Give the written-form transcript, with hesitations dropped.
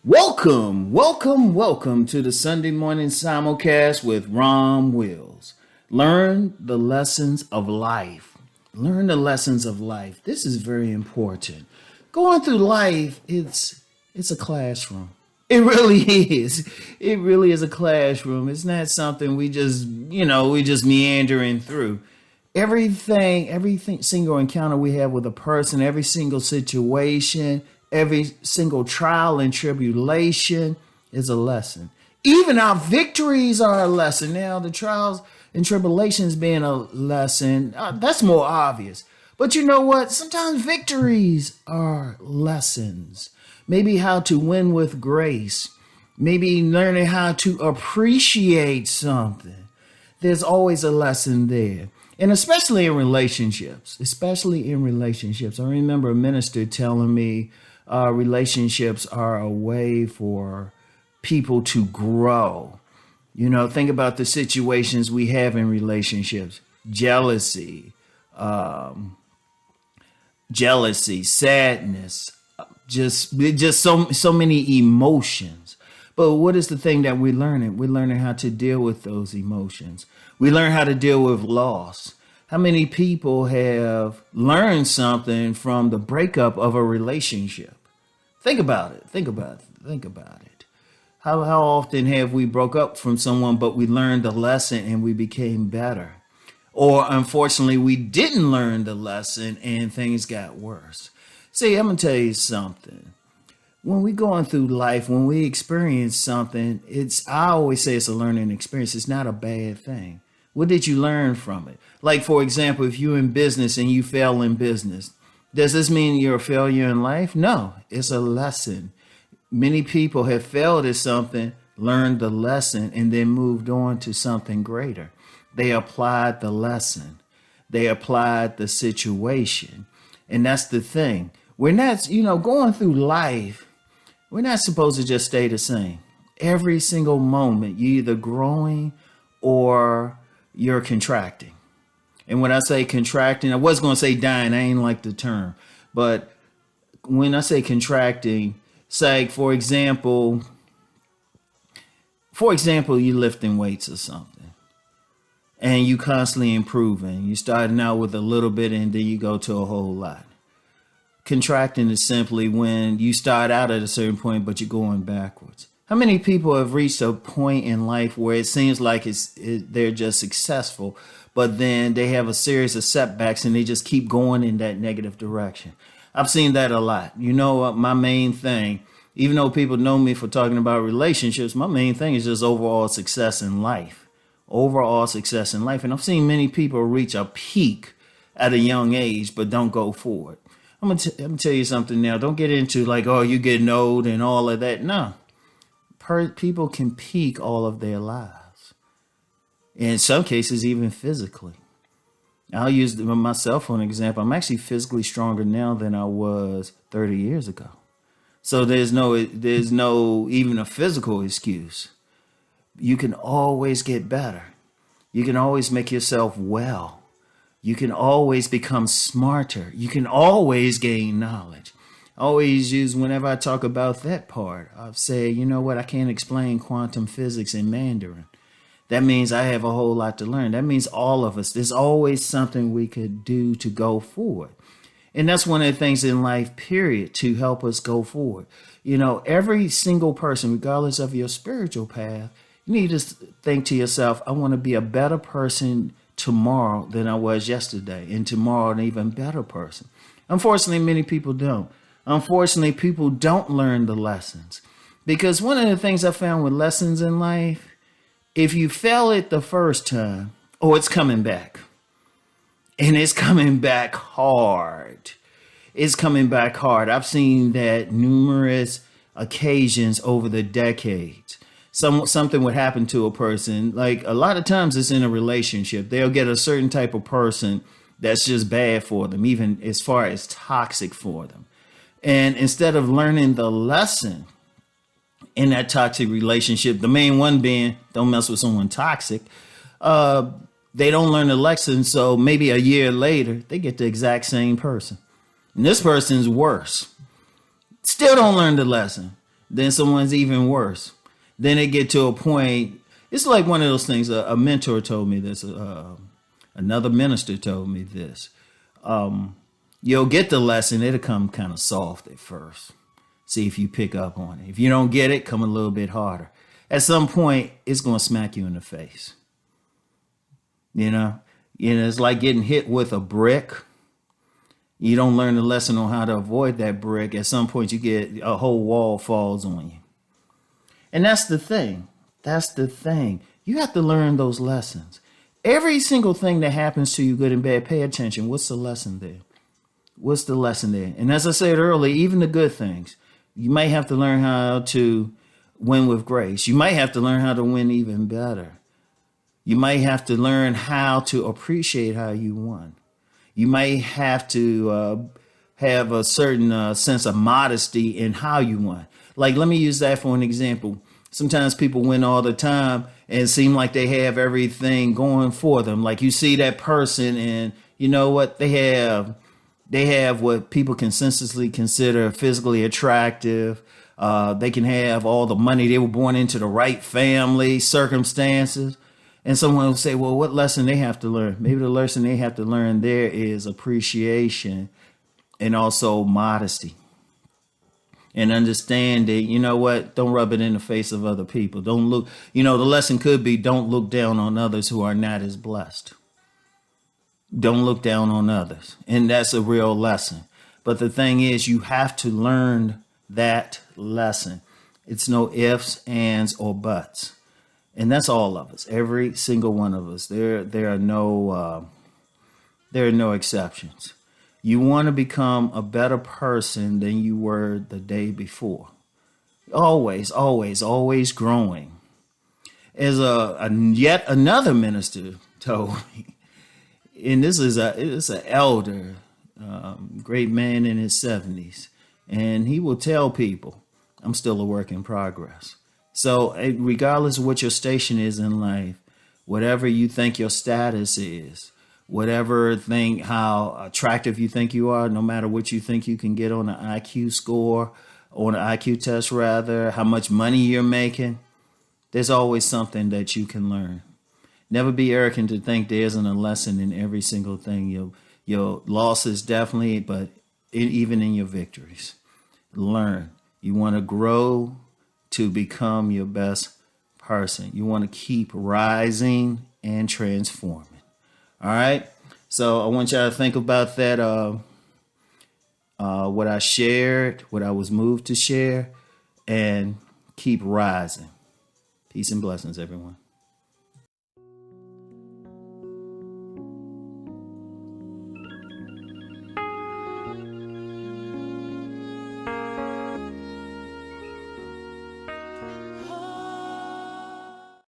Welcome to the Sunday morning simulcast with Rom Wills. Learn the lessons of life. Learn the lessons of life. This is very important. Going through life, it's a classroom. It really is. It really is a classroom. It's not something we just meandering through. Every single encounter we have with a person, every single situation, every single trial and tribulation is a lesson. Even our victories are a lesson. Now, the trials and tribulations being a lesson, that's more obvious. But you know what? Sometimes victories are lessons. Maybe how to win with grace. Maybe learning how to appreciate something. There's always a lesson there. And especially in relationships. I remember a minister telling me relationships are a way for people to grow. You know, think about the situations we have in relationships. Jealousy, sadness, just so many emotions. But what is the thing that we're learning? We're learning how to deal with those emotions. We learn how to deal with loss. How many people have learned something from the breakup of a relationship? Think about it. How often have we broke up from someone, but we learned the lesson and we became better? Or unfortunately, we didn't learn the lesson and things got worse. See, I'm going to tell you something. When we're going through life, when we experience something, I always say it's a learning experience. It's not a bad thing. What did you learn from it? Like, for example, if you're in business and you fail in business, does this mean you're a failure in life? No, it's a lesson. Many people have failed at something, learned the lesson, and then moved on to something greater. They applied the lesson. They applied the situation. And that's the thing. We're not, going through life, we're not supposed to just stay the same. Every single moment, you're either growing or you're contracting. And when I say contracting, I was going to say dying. I ain't like the term. But when I say contracting, say, for example, you're lifting weights or something. And you constantly improving. You're starting out with a little bit and then you go to a whole lot. Contracting is simply when you start out at a certain point, but you're going backwards. How many people have reached a point in life where it seems like they're just successful, but then they have a series of setbacks and they just keep going in that negative direction? I've seen that a lot. You know what? My main thing, even though people know me for talking about relationships, my main thing is just overall success in life. And I've seen many people reach a peak at a young age, but don't go forward. I'm gonna tell you something now. Don't get into like, oh, you're getting old and all of that. No. People can peak all of their lives. In some cases, even physically. I'll use myself for an example. I'm actually physically stronger now than I was 30 years ago. So there's no even a physical excuse. You can always get better. You can always make yourself well. You can always become smarter. You can always gain knowledge. I always use, whenever I talk about that part, I'll say, you know what, I can't explain quantum physics in Mandarin. That means I have a whole lot to learn. That means all of us, there's always something we could do to go forward. And that's one of the things in life, period, to help us go forward. Every single person, regardless of your spiritual path, you need to think to yourself, I want to be a better person tomorrow than I was yesterday, and tomorrow an even better person. Unfortunately, many people don't. Unfortunately, people don't learn the lessons. Because one of the things I found with lessons in life, if you fail it the first time, it's coming back. And it's coming back hard. I've seen that numerous occasions over the decades. Something would happen to a person. Like a lot of times it's in a relationship. They'll get a certain type of person that's just bad for them, even as far as toxic for them. And instead of learning the lesson in that toxic relationship, the main one being don't mess with someone toxic, they don't learn the lesson. So maybe a year later, they get the exact same person. And this person's worse. Still don't learn the lesson. Then someone's even worse. Then it get to a point. It's like one of those things. A mentor told me this. Another minister told me this. You'll get the lesson. It'll come kind of soft at first. See if you pick up on it. If you don't get it, come a little bit harder. At some point, it's going to smack you in the face. It's like getting hit with a brick. You don't learn the lesson on how to avoid that brick. At some point, you get a whole wall falls on you. And that's the thing. You have to learn those lessons. Every single thing that happens to you, good and bad, pay attention. What's the lesson there? What's the lesson there? And as I said earlier, even the good things, you might have to learn how to win with grace. You might have to learn how to win even better. You might have to learn how to appreciate how you won. You might have to have a certain sense of modesty in how you won. Like, let me use that for an example. Sometimes people win all the time and seem like they have everything going for them. Like, you see that person and you know what? They have what people consensusly consider physically attractive. They can have all the money. They were born into the right family, circumstances. And someone will say, well, what lesson they have to learn? Maybe the lesson they have to learn there is appreciation and also modesty. And understanding, you know what? Don't rub it in the face of other people. Don't look, the lesson could be don't look down on others who are not as blessed. Don't look down on others. And that's a real lesson. But the thing is, you have to learn that lesson. It's no ifs, ands, or buts. And that's all of us, every single one of us. There are no exceptions. You want to become a better person than you were the day before. Always, always, always growing. As yet another minister told me, and this is an elder, great man in his 70s, and he will tell people, I'm still a work in progress. So regardless of what your station is in life, whatever you think your status is, how attractive you think you are, no matter what you think you can get on an IQ score, or an IQ test rather, how much money you're making, there's always something that you can learn. Never be arrogant to think there isn't a lesson in every single thing. Your losses definitely, but even in your victories. Learn. You want to grow to become your best person. You want to keep rising and transforming. All right. So I want y'all to think about that. What I shared, what I was moved to share, and keep rising. Peace and blessings, everyone.